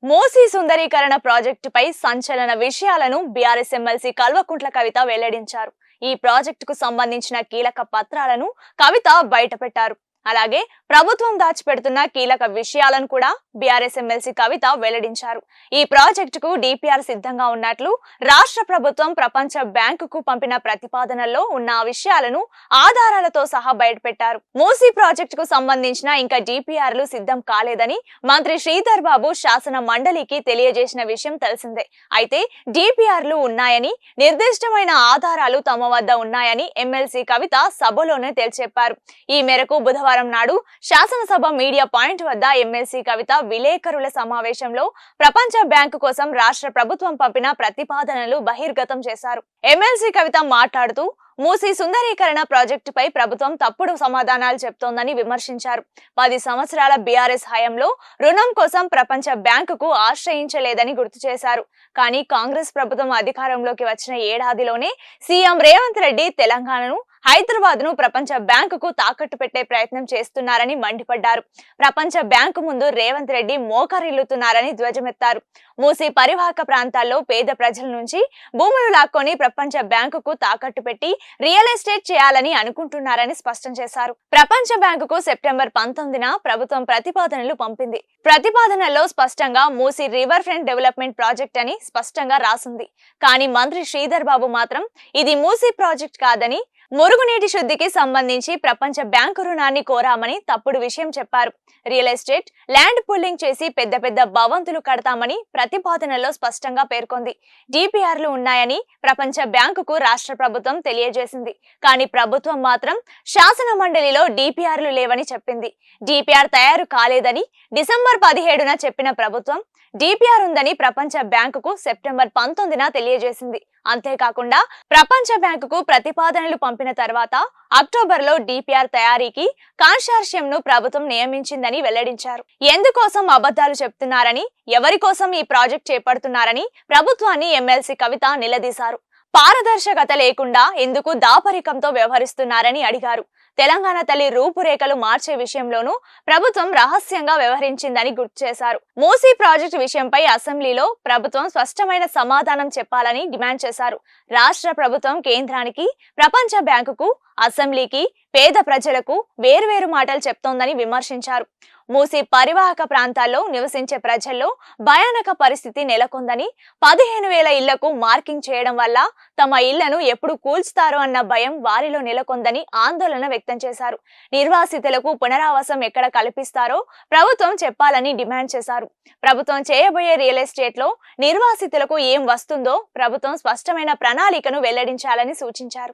మోసీ సుందరీకరణ ప్రాజెక్టుపై సంచలన విషయాలను బీఆర్ఎస్ ఎమ్మెల్సీ కల్వకుంట్ల కవిత వెల్లడించారు. ఈ ప్రాజెక్టుకు సంబంధించిన కీలక పత్రాలను కవిత బయటపెట్టారు. అలాగే ప్రభుత్వం దాచిపెడుతున్న కీలక విషయాలను కూడా బీఆర్ఎస్ ఎమ్మెల్సీ కవిత వెల్లడించారు. ఈ ప్రాజెక్టుకు డిపిఆర్ సిద్ధంగా ఉన్నట్లు రాష్ట్ర ప్రభుత్వం ప్రపంచ బ్యాంకుకు పంపిన ప్రతిపాదనల్లో ఉన్న విషయాలను ఆధారాలతో సహా బయటపెట్టారు. మూసీ ప్రాజెక్టుకు సంబంధించిన ఇంకా డిపిఆర్లు సిద్ధం కాలేదని మంత్రి శ్రీధర్ బాబు శాసన మండలికి తెలియజేసిన విషయం తెలిసిందే. అయితే డిపిఆర్లు ఉన్నాయని, నిర్దిష్టమైన ఆధారాలు తమ వద్ద ఉన్నాయని ఎమ్మెల్సీ కవిత సభలోనే తేల్చెప్పారు. ఈ మేరకు బుధవారం నాడు శాసనసభ మీడియా పాయింట్ వద్ద ఎమ్మెల్సీ కవిత విలేకరుల సమావేశంలో ప్రపంచ బ్యాంకు కోసం రాష్ట్ర ప్రభుత్వం పంపిన ప్రతిపాదనలు బహిర్గతం చేశారు. ఎమ్మెల్సీ కవిత మాట్లాడుతూ మూసీ సుందరీకరణ ప్రాజెక్టుపై ప్రభుత్వం తప్పుడు సమాధానాలు చెప్తోందని విమర్శించారు. 10 సంవత్సరాల బీఆర్ఎస్ హయాంలో రుణం కోసం ప్రపంచ బ్యాంకుకు ఆశ్రయించలేదని గుర్తు చేశారు. కానీ కాంగ్రెస్ ప్రభుత్వం అధికారంలోకి వచ్చిన ఏడాదిలోనే సీఎం రేవంత్ రెడ్డి తెలంగాణను, హైదరాబాద్ ను ప్రపంచ బ్యాంకుకు తాకట్టు పెట్టే ప్రయత్నం చేస్తున్నారని మండిపడ్డారు. ప్రపంచ బ్యాంకు ముందు రేవంత్ రెడ్డి మోకరిల్లుతున్నారని ధ్వజమెత్తారు. మూసీ పరివాహక ప్రాంతాల్లో పేద ప్రజల నుంచి భూములు లాక్కొని ప్రపంచ బ్యాంకుకు తాకట్టు పెట్టి రియల్ ఎస్టేట్ చేయాలని అనుకుంటున్నారని స్పష్టం చేశారు. ప్రపంచ బ్యాంకుకు సెప్టెంబర్ 19న ప్రభుత్వం ప్రతిపాదనలు పంపింది. ప్రతిపాదనలో స్పష్టంగా Musi river front development project అని స్పష్టంగా రాసింది. కానీ మంత్రి శ్రీధర్ బాబు మాత్రం ఇది మూసీ ప్రాజెక్ట్ కాదని, మురుగునీటి శుద్ధికి సంబంధించి ప్రపంచ బ్యాంకు రుణాన్ని కోరామని తప్పుడు విషయం చెప్పారు. రియల్ ఎస్టేట్, ల్యాండ్ పుల్లింగ్ చేసి పెద్ద పెద్ద భవంతులు కడతామని ప్రతిపాదనలో స్పష్టంగా పేర్కొంది. డిపిఆర్లు ఉన్నాయని ప్రపంచ బ్యాంకుకు రాష్ట్ర ప్రభుత్వం తెలియజేసింది. కానీ ప్రభుత్వం మాత్రం శాసన మండలిలో డిపిఆర్లు లేవని చెప్పింది. డిపిఆర్ తయారు కాలేదని డిసెంబర్ 17న చెప్పిన ప్రభుత్వం డిపిఆర్ ఉందని ప్రపంచ బ్యాంకుకు సెప్టెంబర్ 19న తెలియజేసింది. అంతేకాకుండా ప్రపంచ బ్యాంకుకు ప్రతిపాదనలు పంపిన తర్వాత అక్టోబర్లో డిపిఆర్ తయారీకి కన్సార్షియంను ప్రభుత్వం నియమించిందని వెల్లడించారు. ఎందుకోసం అబద్ధాలు చెప్తున్నారని, ఎవరి కోసం ఈ ప్రాజెక్ట్ చేపడుతున్నారని ప్రభుత్వాన్ని ఎమ్మెల్సీ కవిత నిలదీశారు. పారదర్శకత లేకుండా ఎందుకు దాపరికంతో వ్యవహరిస్తున్నారని అడిగారు. తెలంగాణ తల్లి రూపురేఖలు మార్చే విషయంలోనూ ప్రభుత్వం రహస్యంగా వ్యవహరించిందని గుర్తు చేశారు. మూసీ ప్రాజెక్టు విషయంపై అసెంబ్లీలో ప్రభుత్వం స్పష్టమైన సమాధానం చెప్పాలని డిమాండ్ చేశారు. రాష్ట్ర ప్రభుత్వం కేంద్రానికి, ప్రపంచ బ్యాంకుకు, అసెంబ్లీకి, పేద ప్రజలకు వేర్వేరు మాటలు చెప్తోందని విమర్శించారు. మూసీ పరివాహక ప్రాంతాల్లో నివసించే ప్రజల్లో భయానక పరిస్థితి నెలకొందని, 15,000 ఇళ్లకు మార్కింగ్ చేయడం వల్ల తమ ఇళ్లను ఎప్పుడు కూల్చుతారో అన్న భయం వారిలో నెలకొందని ఆందోళన వ్యక్తం చేశారు. నిర్వాసితులకు పునరావాసం ఎక్కడ కల్పిస్తారో ప్రభుత్వం చెప్పాలని డిమాండ్ చేశారు. ప్రభుత్వం చేయబోయే రియల్ ఎస్టేట్ లో నిర్వాసితులకు ఏం వస్తుందో ప్రభుత్వం స్పష్టమైన ప్రణాళికను వెల్లడించాలని సూచించారు.